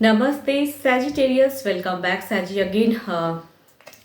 नमस्ते Sagittarius, welcome back सैजी again.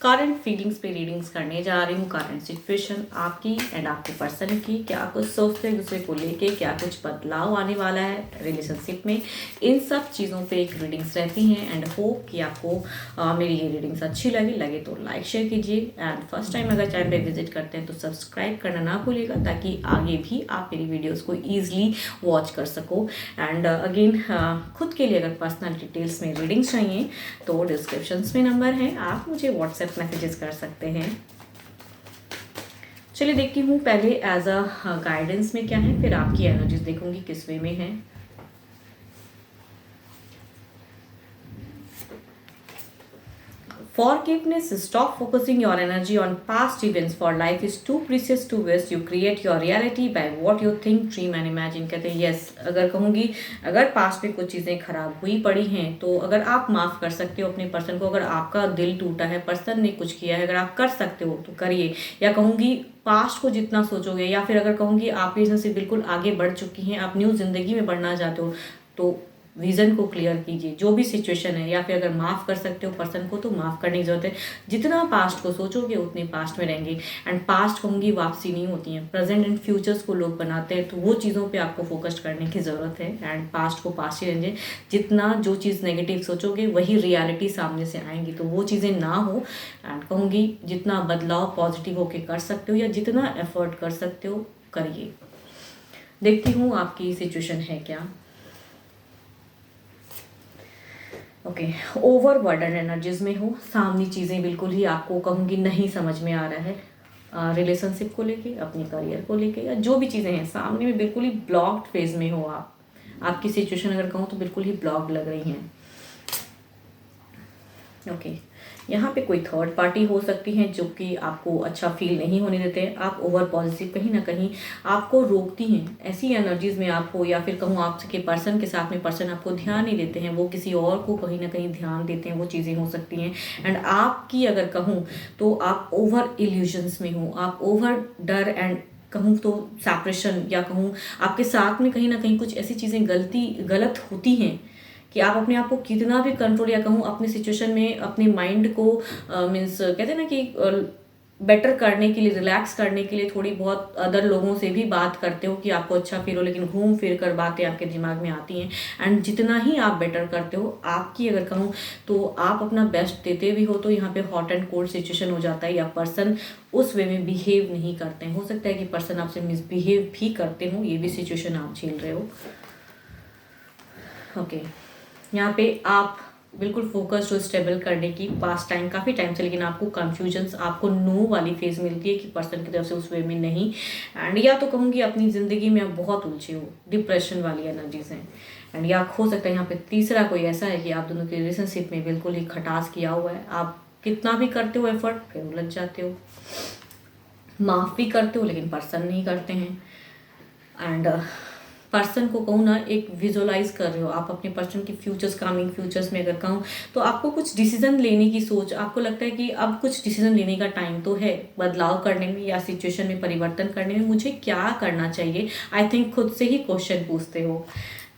Current feelings पे रीडिंग्स करने जा रही हूँ। करंट सिचुएशन आपकी एंड आपके पर्सन की, क्या कुछ सोचते हैं दूसरे को लेके, क्या कुछ बदलाव आने वाला है रिलेशनशिप में, इन सब चीज़ों पे एक रीडिंग्स रहती हैं। एंड होप कि आपको मेरी ये रीडिंग्स अच्छी लगे तो लाइक शेयर कीजिए। एंड फर्स्ट टाइम अगर चैनल पे विजिट करते हैं तो सब्सक्राइब करना ना भूलिएगा, ताकि आगे भी आप मेरी वीडियोज़ को ईजिली वॉच कर सको। एंड अगेन खुद के लिए अगर पर्सनल डिटेल्स में रीडिंग्स चाहिए तो डिस्क्रिप्शंस में नंबर है, आप मुझे व्हाट्सएप मैसेजेस कर सकते हैं। चलिए देखती हूँ पहले एज अ गाइडेंस में क्या है, फिर आपकी एनर्जीज देखूंगी किस वे में है। Forgiveness. Stop focusing your energy on past events, for life is too precious to waste. You create your reality by what you think, dream and imagine. कहते हैं यस, अगर कहूँगी अगर पास्ट में कुछ चीज़ें खराब हुई पड़ी हैं तो अगर आप माफ़ कर सकते हो अपने पर्सन को, अगर आपका दिल टूटा है, पर्सन ने कुछ किया है, अगर आप कर सकते हो तो करिए। या कहूँगी पास्ट को जितना सोचोगे, या फिर अगर कहूँगी आप रिलेशनशिप बिल्कुल आगे बढ़ चुकी हैं, आप न्यू ज़िंदगी में बढ़ना चाहते हो तो विज़न को क्लियर कीजिए। जो भी सिचुएशन है, या फिर अगर माफ़ कर सकते हो पर्सन को तो माफ़ करने की ज़रूरत है। जितना पास्ट को सोचोगे उतने पास्ट में रहेंगे। एंड पास्ट कहूँगी वापसी नहीं होती है, प्रेजेंट एंड फ्यूचर्स को लोग बनाते हैं, तो वो चीज़ों पे आपको फोकस करने की ज़रूरत है। एंड पास्ट को पास्ट ही रहने, जितना जो चीज़ नेगेटिव सोचोगे वही रियलिटी सामने से आएंगी, तो वो चीज़ें ना हो। एंड कहूँगी जितना बदलाव पॉजिटिव होके कर सकते हो या जितना एफर्ट कर सकते हो करिए। देखती हूँ आपकी सिचुएशन है क्या। ओके, ओवर बर्डन एनर्जीज में हो, सामने चीज़ें बिल्कुल ही आपको कहूँगी नहीं समझ में आ रहा है। रिलेशनशिप को लेके, अपने करियर को लेके, या जो भी चीज़ें हैं सामने में बिल्कुल ही ब्लॉक्ड फेज में हो आप। आपकी सिचुएशन अगर कहूँ तो बिल्कुल ही ब्लॉक्ड लग रही हैं। ओके, यहाँ पे कोई थर्ड पार्टी हो सकती है जो कि आपको अच्छा फील नहीं होने देते हैं। आप ओवर पॉजिटिव कहीं ना कहीं आपको रोकती हैं, ऐसी एनर्जीज में आप हो। या फिर कहूँ आपके पर्सन के साथ में पर्सन आपको ध्यान नहीं देते हैं, वो किसी और को कहीं ना कहीं ध्यान देते हैं, वो चीज़ें हो सकती हैं। एंड आपकी अगर कहूँ तो आप ओवर इल्यूजन्स में हो, आप ओवर डर एंड कहूँ तो सेपरेशन, या कहूँ आपके साथ में कहीं ना कहीं कुछ ऐसी चीज़ें गलत होती हैं कि आप अपने आप को कितना भी कंट्रोल, या कहूँ अपने सिचुएशन में अपने माइंड को मीन्स कहते हैं ना कि बेटर करने के लिए, रिलैक्स करने के लिए थोड़ी बहुत अदर लोगों से भी बात करते हो कि आपको अच्छा फील हो, लेकिन घूम फिर कर बातें आपके दिमाग में आती हैं। एंड जितना ही आप बेटर करते हो, आपकी अगर कहूँ तो आप अपना बेस्ट देते भी हो, तो यहाँ पे हॉट एंड कोल्ड सिचुएशन हो जाता है, या पर्सन उस वे में बिहेव नहीं करते हैं। हो सकता है कि पर्सन आपसे मिसबिहेव भी करते हो, ये भी सिचुएशन आप झेल रहे हो। ओके, यहाँ पे आप बिल्कुल फोकस्ड हो स्टेबल करने की पास्ट टाइम काफ़ी टाइम से, लेकिन आपको कन्फ्यूजन्स, आपको नो वाली फेज मिलती है कि पर्सन की तरफ से उस वे में नहीं। एंड या तो कहूँगी अपनी ज़िंदगी में आप बहुत उलझे हो, डिप्रेशन वाली एनर्जीज हैं। एंड या हो सकता है यहाँ पे तीसरा कोई ऐसा है कि आप दोनों के रिलेशनशिप में बिल्कुल ही खटास किया हुआ है, आप कितना भी करते हो एफर्ट फिर उलझ जाते हो, माफ़ भी करते हो लेकिन पर्सन नहीं करते हैं। एंड पर्सन को कहूँ ना, एक विजुअलाइज कर रहे हो आप अपने पर्सन की फ्यूचर्स, कमिंग फ्यूचर्स में अगर कहूँ तो आपको कुछ डिसीजन लेने की सोच, आपको लगता है कि अब कुछ डिसीजन लेने का टाइम तो है, बदलाव करने में या सिचुएशन में परिवर्तन करने में मुझे क्या करना चाहिए। आई थिंक खुद से ही क्वेश्चन पूछते हो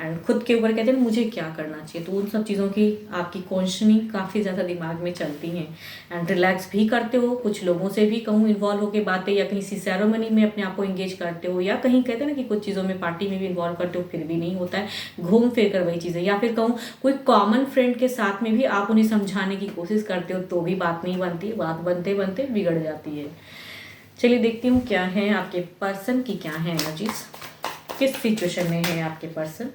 एंड खुद के ऊपर कहते हैं मुझे क्या करना चाहिए, तो उन सब चीज़ों की आपकी क्वेश्चनिंग काफ़ी ज़्यादा दिमाग में चलती हैं। एंड रिलैक्स भी करते हो, कुछ लोगों से भी कहूँ इन्वॉल्व होकर बातें, या कहीं सी सेरेमनी में अपने आप को इंगेज करते हो, या कहीं कहते हैं ना कि कुछ चीज़ों में पार्टी में भी इन्वॉल्व करते हो, फिर भी नहीं होता है, घूम फिर कर वही चीज़ें। या फिर कहूँ कोई कॉमन फ्रेंड के साथ में भी आप उन्हें समझाने की कोशिश करते हो तो भी बात नहीं बनती, बात बनते बनते बिगड़ जाती है। चलिए देखती हूँ क्या है आपके पर्सन की, क्या है एनर्जीज, किस सिचुएशन में है आपके पर्सन।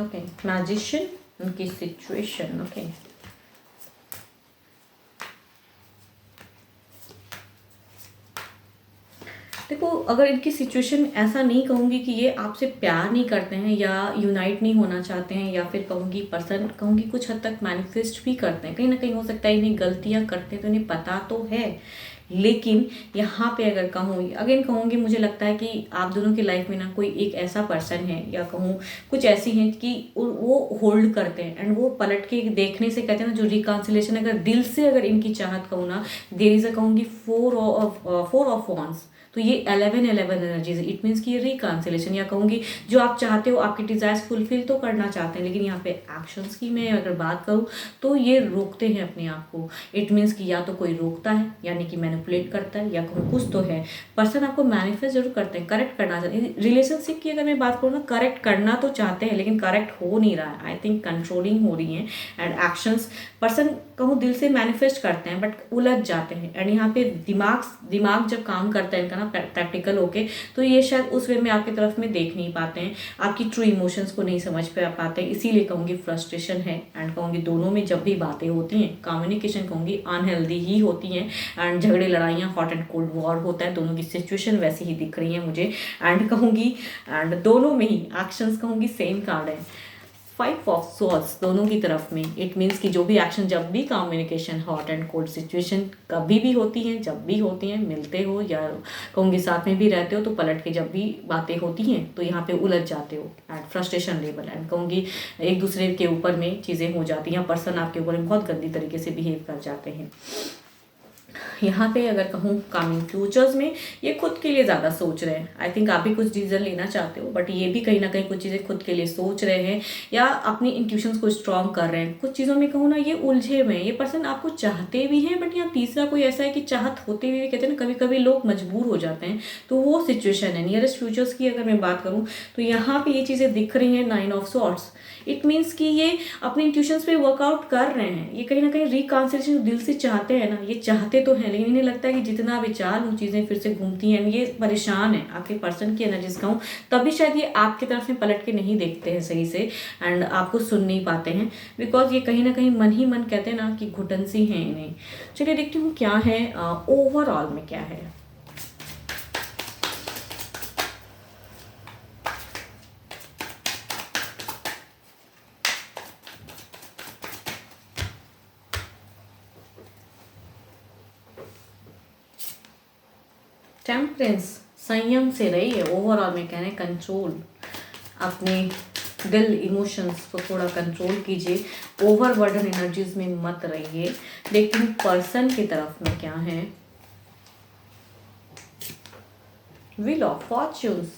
ओके, मैजिशियन, उनकी सिचुएशन। ओके, देखो अगर इनकी सिचुएशन ऐसा नहीं कहूँगी कि ये आपसे प्यार नहीं करते हैं या यूनाइट नहीं होना चाहते हैं, या फिर कहूँगी पर्सन कहूँगी कुछ हद तक मैनिफेस्ट भी करते हैं, कहीं ना कहीं हो सकता है इन्हें गलतियाँ करते हैं तो इन्हें पता तो है, लेकिन यहाँ पे अगर कहूँ अगेन कहूँगी, मुझे लगता है कि आप दोनों की लाइफ में ना कोई एक ऐसा पर्सन है, या कहूँ कुछ ऐसी हैं कि वो होल्ड करते हैं, एंड वो पलट के देखने से कहते हैं ना, जो रिकॉन्सिलेशन अगर दिल से अगर इनकी चाहत कहूँ ना, देयर इज अ कहूँगी फोर ऑफ वॉन्स। तो ये 11-11 एनर्जीज, इट मीन्स कि ये रिकॉन्सिलेशन, या कहूँगी जो आप चाहते हो, आपकी डिजायर्स फुलफिल तो करना चाहते हैं, लेकिन यहाँ पे एक्शंस की मैं अगर बात करूँ तो ये रोकते हैं अपने आप को। इट मीन्स कि या तो कोई रोकता है, यानी कि मैनिपुलेट करता है, या कहूँ कुछ तो है। पर्सन आपको मैनिफेस्ट जरूर करते हैं, करेक्ट करना चाहते हैं। रिलेशनशिप की अगर मैं बात करूँ ना, करेक्ट करना तो चाहते हैं, लेकिन करेक्ट हो नहीं रहा है। आई थिंक कंट्रोलिंग हो रही है, एंड एक्शंस पर्सन कहूँ दिल से मैनिफेस्ट करते हैं, बट उलझ जाते हैं। एंड यहाँ पे दिमाग जब काम करता है इनका ना प्रैक्टिकल होके, तो ये शायद उस वे में आपकी तरफ में देख नहीं पाते हैं, आपकी ट्रू इमोशंस को नहीं समझ पाते हैं, इसीलिए कहूँगी फ्रस्ट्रेशन है। एंड कहूँगी दोनों में जब भी बातें होती हैं, कम्युनिकेशन कहूँगी अनहेल्दी ही होती हैं, एंड झगड़े लड़ाइयाँ हॉट एंड कोल्ड वॉर होता है, दोनों की सिचुएशन वैसी ही दिख रही है मुझे। एंड कहूँगी एंड दोनों में ही एक्शंस कहूँगी सेम कार्ड है, 5 ऑफ सॉर्ड्स दोनों की तरफ में। इट मीन्स कि जो भी एक्शन, जब भी communication hot and cold situation कभी भी होती हैं, जब भी होती हैं, मिलते हो या कहूँगी साथ में भी रहते हो, तो पलट के जब भी बातें होती हैं तो यहाँ पे उलझ जाते हो एंड फ्रस्ट्रेशन लेवल, एंड कहूँगी एक दूसरे के ऊपर में चीज़ें हो जाती हैं, पर्सन आपके ऊपर में बहुत गंदी तरीके से बिहेव कर जाते हैं। यहाँ पे अगर कहूँ कमिंग फ्यूचर्स में ये खुद के लिए ज़्यादा सोच रहे हैं। आई थिंक आप भी कुछ डिसीजन लेना चाहते हो, बट ये भी कहीं ना कहीं कुछ चीज़ें खुद के लिए सोच रहे हैं, या अपनी इंट्यूशंस को स्ट्रॉन्ग कर रहे हैं। कुछ चीज़ों में कहूँ ना, ये उलझे हुए हैं। ये पर्सन आपको चाहते भी हैं, बट यहाँ तीसरा कोई ऐसा है कि चाहत होते हुए भी कहते हैं ना, कभी कभी लोग मजबूर हो जाते हैं, तो वो सिचुएशन है। नियरेस्ट फ्यूचर्स की अगर मैं बात करूँ तो यहाँ पे ये चीज़ें दिख रही हैं, 9 ऑफ सॉर्ड्स। इट मीन्स कि ये अपने इंट्यूशंस पे वर्कआउट कर रहे हैं। ये कहीं ना कहीं रिकॉन्सिलेशन दिल से चाहते हैं ना, ये चाहते तो हैं, लेकिन इन्हें लगता है कि जितना विचार वो चीज़ें फिर से घूमती हैं, ये परेशान है। आपके पर्सन की एनर्जीज कहूँ तभी शायद ये आपकी तरफ में पलट के नहीं देखते हैं सही से, एंड आपको सुन नहीं पाते हैं, बिकॉज ये कहीं ना कहीं मन ही मन कहते हैं ना कि घुटन सी हैं इन्हें। चलिए देखती हूँ क्या है ओवरऑल में क्या है। टेम्परेंस, संयम से रहिए। ओवरऑल में कह रहे हैं कंट्रोल, अपने दिल इमोशंस को थोड़ा कंट्रोल कीजिए, ओवरबर्डन एनर्जीज में मत रहिए। देखती हूँ पर्सन की तरफ में क्या है। Wheel of fortunes,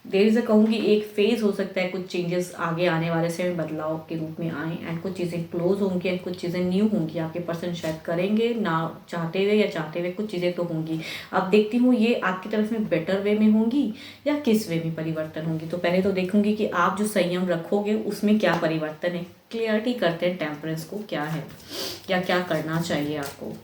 there is a कहूँगी एक फेज हो सकता है, कुछ चेंजेस आगे आने वाले समय बदलाव के रूप में आए, एंड कुछ चीज़ें क्लोज होंगी एंड कुछ चीज़ें न्यू होंगी। आपके पर्सन शायद करेंगे ना चाहते हुए या चाहते हुए, कुछ चीज़ें तो होंगी। अब देखती हूँ ये आपकी तरफ में बेटर वे में होंगी या किस वे में परिवर्तन होंगी। तो पहले तो देखूंगी कि आप जो संयम रखोगे उसमें क्या परिवर्तन है। क्लियरिटी करते हैं टेम्परेंस को, क्या है या क्या करना चाहिए आपको।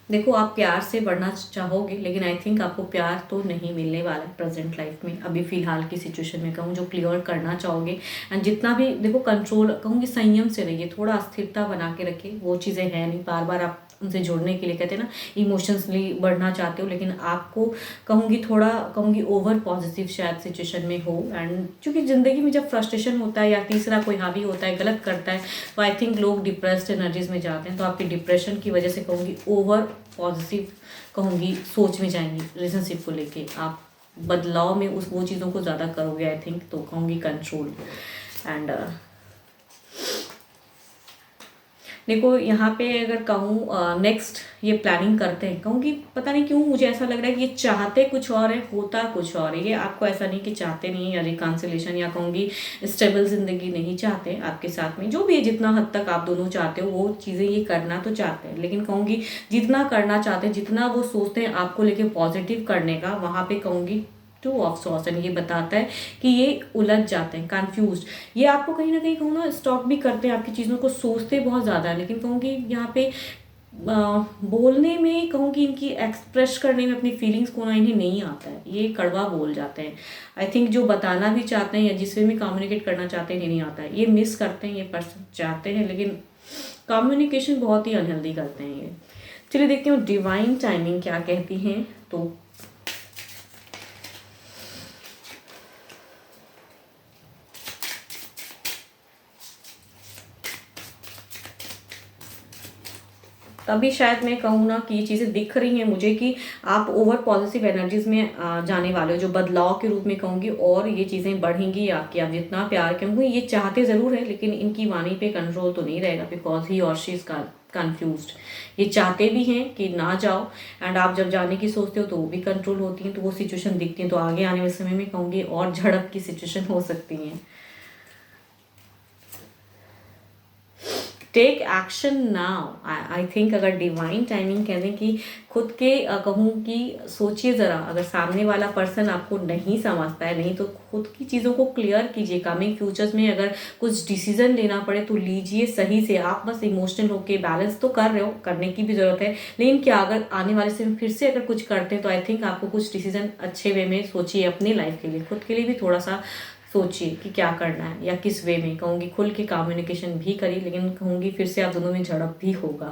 देखो आप प्यार से बढ़ना चाहोगे, लेकिन आई थिंक आपको प्यार तो नहीं मिलने वाला है प्रेजेंट लाइफ में, अभी फिलहाल की सिचुएशन में कहूँ जो क्लियर करना चाहोगे। एंड जितना भी देखो कंट्रोल कहूँगी, संयम से रहिए, थोड़ा स्थिरता बना के रखिए। वो चीज़ें हैं नहीं, बार बार आप उनसे जुड़ने के लिए कहते हैं ना इमोशंसली बढ़ना चाहते हो, लेकिन आपको कहूँगी थोड़ा कहूँगी ओवर पॉजिटिव शायद सिचुएशन में हो। एंड चूँकि ज़िंदगी में जब फ्रस्ट्रेशन होता है या तीसरा कोई हावी होता है, गलत करता है, तो आई थिंक लोग डिप्रेस्ड एनर्जीज में जाते हैं। तो आपकी डिप्रेशन की वजह से कहूँगी ओवर पॉजिटिव कहूँगी सोच में जाएंगी रिलेशनशिप को लेके, आप बदलाव में उस वो चीज़ों को ज़्यादा करोगे आई थिंक। तो कहूँगी कंट्रोल। एंड देखो यहाँ पे अगर कहूँ नेक्स्ट ये प्लानिंग करते हैं, कहूँ कि पता नहीं क्यों मुझे ऐसा लग रहा है कि ये चाहते कुछ और है, होता कुछ और है। ये आपको ऐसा नहीं कि चाहते नहीं, या रिकॉन्सिलेशन या कहूँगी स्टेबल ज़िंदगी नहीं चाहते आपके साथ में। जो भी है, जितना हद तक आप दोनों चाहते हो वो चीज़ें ये करना तो चाहते हैं, लेकिन कहूँगी जितना करना चाहते हैं, जितना वो सोचते हैं आपको लेके पॉजिटिव करने का, वहाँ पे कहूँगी 2 ऑफ सॉर्ड्स। ये बताता है कि ये उलझ जाते हैं, कंफ्यूज। ये आपको कहीं ना कहीं कहूँ ना स्टॉप भी करते हैं, आपकी चीज़ों को सोचते बहुत ज़्यादा है, लेकिन कहूँगी यहाँ पे बोलने में कहूँगी इनकी एक्सप्रेस करने में अपनी फीलिंग्स को ना इन्हें नहीं आता है, ये कड़वा बोल जाते हैं। आई थिंक जो बताना भी चाहते हैं या जिस वे में कम्युनिकेट करना चाहते हैं इन्हें नहीं आता है, ये मिस करते हैं, ये पर्सन चाहते हैं लेकिन कम्युनिकेशन बहुत ही अनहेल्दी करते हैं ये। चलिए देखती हूँ डिवाइन टाइमिंग क्या कहती हैं। तो तभी शायद मैं कहूँ ना कि ये चीज़ें दिख रही हैं मुझे कि आप ओवर पॉजिटिव एनर्जीज में जाने वाले हो, जो बदलाव के रूप में कहूँगी, और ये चीज़ें बढ़ेंगी आपकी। आप जितना प्यार करूँगी, ये चाहते ज़रूर है लेकिन इनकी वाणी पे कंट्रोल तो नहीं रहेगा, बिकॉज ही और शी इज़ कन्फ्यूज्ड। ये चाहते भी हैं कि ना जाओ, एंड आप जब जाने की सोचते हो तो वो भी कंट्रोल होती हैं, तो वो सिचुएशन दिखती है। तो आगे आने वाले समय में कहूँगी और झड़प की सिचुएशन हो सकती हैं। Take action now. I think अगर डिवाइन टाइमिंग कह दें कि खुद के कहूँ कि सोचिए ज़रा, अगर सामने वाला पर्सन आपको नहीं समझता है, नहीं तो खुद की चीज़ों को क्लियर कीजिए। कमिंग फ्यूचर्स में अगर कुछ डिसीजन लेना पड़े तो लीजिए सही से। आप बस इमोशनल होके बैलेंस तो कर रहे हो, करने की भी ज़रूरत है, लेकिन क्या अगर आने वाले से फिर से अगर कुछ करते हैं तो आई थिंक आपको कुछ डिसीजन अच्छे वे में सोचिए अपनी लाइफ के लिए, खुद के लिए भी थोड़ा सा सोचिए कि क्या करना है या किस वे में। कहूँगी खुल के कम्युनिकेशन भी करिए, लेकिन कहूँगी फिर से आप दोनों में झड़प भी होगा,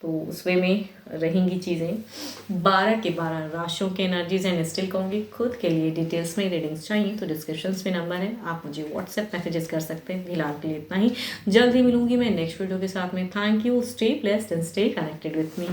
तो उस वे में रहेंगी चीज़ें। 12 के 12 राशियों के एनर्जीज एंड स्टिल कहूँगी खुद के लिए डिटेल्स में रीडिंग्स चाहिए तो डिस्क्रिप्शन में नंबर है, आप मुझे व्हाट्सएप मैसेजेस कर सकते हैं। फिलहाल के लिए इतना ही, जल्द ही मिलूंगी मैं नेक्स्ट वीडियो के साथ में। Thank you, stay blessed and stay connected with me.